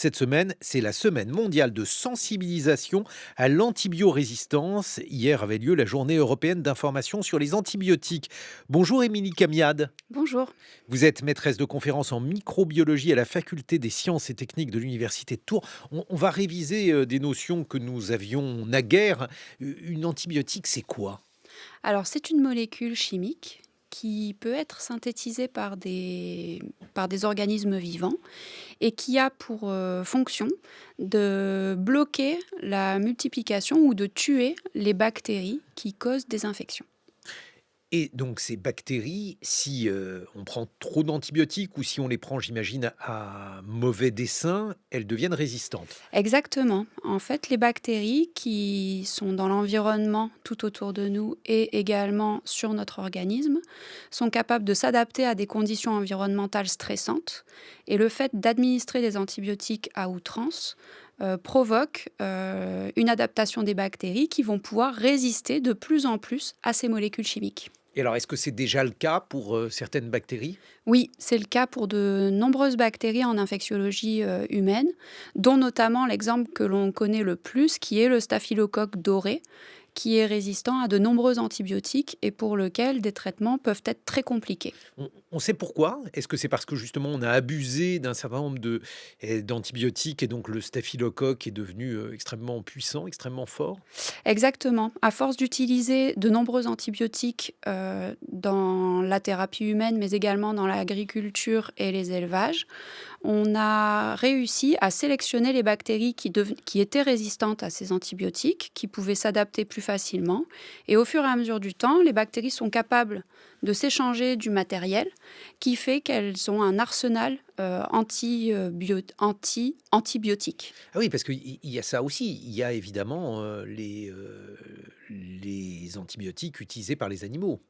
Cette semaine, c'est la semaine mondiale de sensibilisation à l'antibiorésistance. Hier avait lieu la journée européenne d'information sur les antibiotiques. Bonjour Émilie Camiade. Bonjour. Vous êtes maîtresse de conférences en microbiologie à la faculté des sciences et techniques de l'université de Tours. On va réviser des notions que nous avions naguère. Une antibiotique, c'est quoi? Alors, c'est une molécule chimique qui peut être synthétisée par des organismes vivants et qui a pour fonction de bloquer la multiplication ou de tuer les bactéries qui causent des infections. Et donc ces bactéries, si on prend trop d'antibiotiques ou si on les prend, j'imagine, à mauvais dessein, elles deviennent résistantes. Exactement. En fait, les bactéries qui sont dans l'environnement tout autour de nous et également sur notre organisme sont capables de s'adapter à des conditions environnementales stressantes. Et le fait d'administrer des antibiotiques à outrance provoque une adaptation des bactéries qui vont pouvoir résister de plus en plus à ces molécules chimiques. Et alors, est-ce que c'est déjà le cas pour certaines bactéries? Oui, c'est le cas pour de nombreuses bactéries en infectiologie humaine, dont notamment l'exemple que l'on connaît le plus, qui est le staphylocoque doré, qui est résistant à de nombreux antibiotiques et pour lequel des traitements peuvent être très compliqués. On sait pourquoi? Est-ce que c'est parce que justement on a abusé d'un certain nombre d'antibiotiques et donc le staphylocoque est devenu extrêmement puissant, extrêmement fort? Exactement. À force d'utiliser de nombreux antibiotiques dans la thérapie humaine, mais également dans l'agriculture et les élevages, on a réussi à sélectionner les bactéries qui étaient résistantes à ces antibiotiques, qui pouvaient s'adapter plus facilement. Et au fur et à mesure du temps, les bactéries sont capables de s'échanger du matériel, qui fait qu'elles ont un arsenal antibiotique. Ah oui, parce qu'il y a ça aussi. Il y a évidemment les antibiotiques utilisés par les animaux.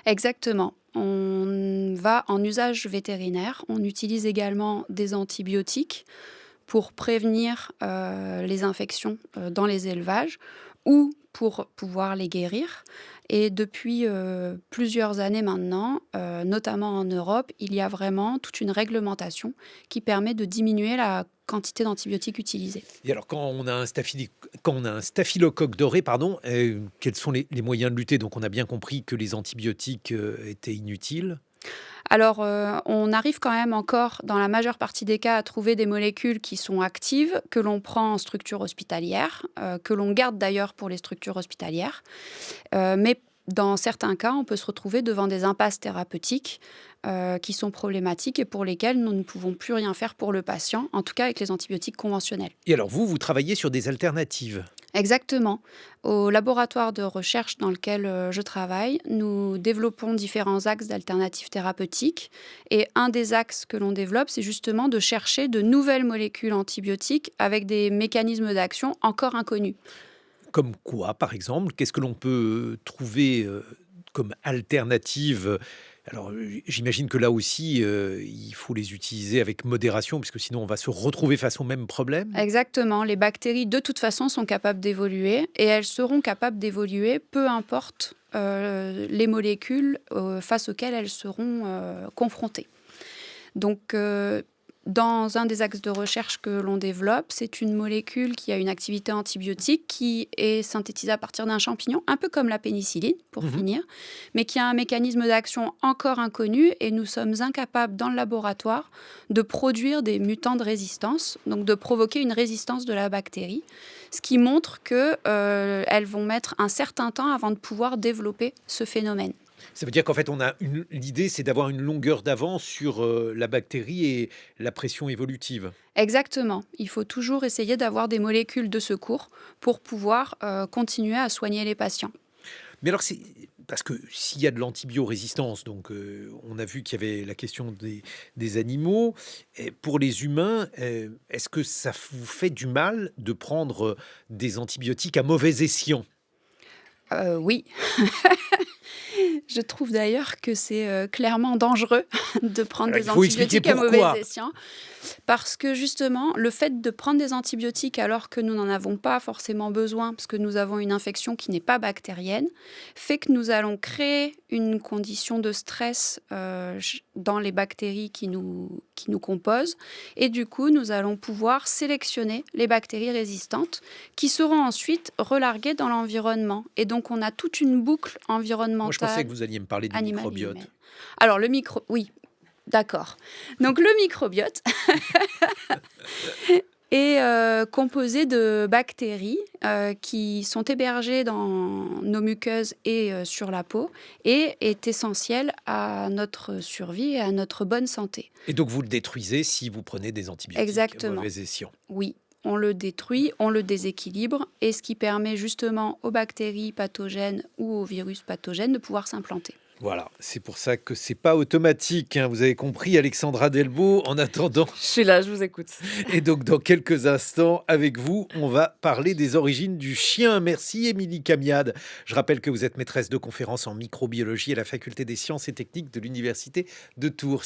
Exactement. On va en usage vétérinaire. On utilise également des antibiotiques pour prévenir les infections dans les élevages ou pour pouvoir les guérir. Et depuis plusieurs années maintenant, notamment en Europe, il y a vraiment toute une réglementation qui permet de diminuer la quantité d'antibiotiques utilisés. Et alors, quand on a un staphylocoque doré, pardon, quels sont les moyens de lutter? Donc, on a bien compris que les antibiotiques étaient inutiles. Alors, on arrive quand même encore, dans la majeure partie des cas, à trouver des molécules qui sont actives, que l'on prend en structure hospitalière, que l'on garde d'ailleurs pour les structures hospitalières. Mais dans certains cas, on peut se retrouver devant des impasses thérapeutiques qui sont problématiques et pour lesquelles nous ne pouvons plus rien faire pour le patient, en tout cas avec les antibiotiques conventionnels. Et alors, vous travaillez sur des alternatives. Exactement. Au laboratoire de recherche dans lequel je travaille, nous développons différents axes d'alternatives thérapeutiques. Et un des axes que l'on développe, c'est justement de chercher de nouvelles molécules antibiotiques avec des mécanismes d'action encore inconnus. Comme quoi, par exemple? Qu'est-ce que l'on peut trouver comme alternative? Alors, j'imagine que là aussi, il faut les utiliser avec modération, puisque sinon on va se retrouver face au même problème. Exactement. Les bactéries, de toute façon, sont capables d'évoluer et elles seront capables d'évoluer peu importe les molécules face auxquelles elles seront confrontées. Donc, dans un des axes de recherche que l'on développe, c'est une molécule qui a une activité antibiotique qui est synthétisée à partir d'un champignon, un peu comme la pénicilline, pour Mhm. finir, mais qui a un mécanisme d'action encore inconnu et nous sommes incapables dans le laboratoire de produire des mutants de résistance, donc de provoquer une résistance de la bactérie, ce qui montre qu'elles vont mettre un certain temps avant de pouvoir développer ce phénomène. Ça veut dire qu'en fait, l'idée, c'est d'avoir une longueur d'avance sur la bactérie et la pression évolutive. Exactement. Il faut toujours essayer d'avoir des molécules de secours pour pouvoir continuer à soigner les patients. Mais alors, c'est parce que s'il y a de l'antibiorésistance, donc on a vu qu'il y avait la question des animaux. Et pour les humains, est-ce que ça vous fait du mal de prendre des antibiotiques à mauvais escient? Oui, je trouve d'ailleurs que c'est clairement dangereux de prendre Alors, des il faut expliquer antibiotiques à mauvais pourquoi. escient. Parce que justement, le fait de prendre des antibiotiques alors que nous n'en avons pas forcément besoin, parce que nous avons une infection qui n'est pas bactérienne, fait que nous allons créer une condition de stress dans les bactéries qui nous composent. Et du coup, nous allons pouvoir sélectionner les bactéries résistantes qui seront ensuite relarguées dans l'environnement. Et donc, on a toute une boucle Moi, je pensais environnementale, que vous alliez me parler du animale et microbiote. humaine. Alors, oui, d'accord. Donc, le microbiote est composé de bactéries qui sont hébergées dans nos muqueuses et sur la peau et est essentiel à notre survie et à notre bonne santé. Et donc, vous le détruisez si vous prenez des antibiotiques à Exactement. mauvais escient. Oui, on le détruit, on le déséquilibre et ce qui permet justement aux bactéries pathogènes ou aux virus pathogènes de pouvoir s'implanter. Voilà, c'est pour ça que c'est pas automatique, hein. Vous avez compris, Alexandra Delbo. En attendant, Je suis là, je vous écoute. et donc dans quelques instants, avec vous, on va parler des origines du chien. Merci, Émilie Camiade. Je rappelle que vous êtes maîtresse de conférences en microbiologie à la Faculté des sciences et techniques de l'Université de Tours.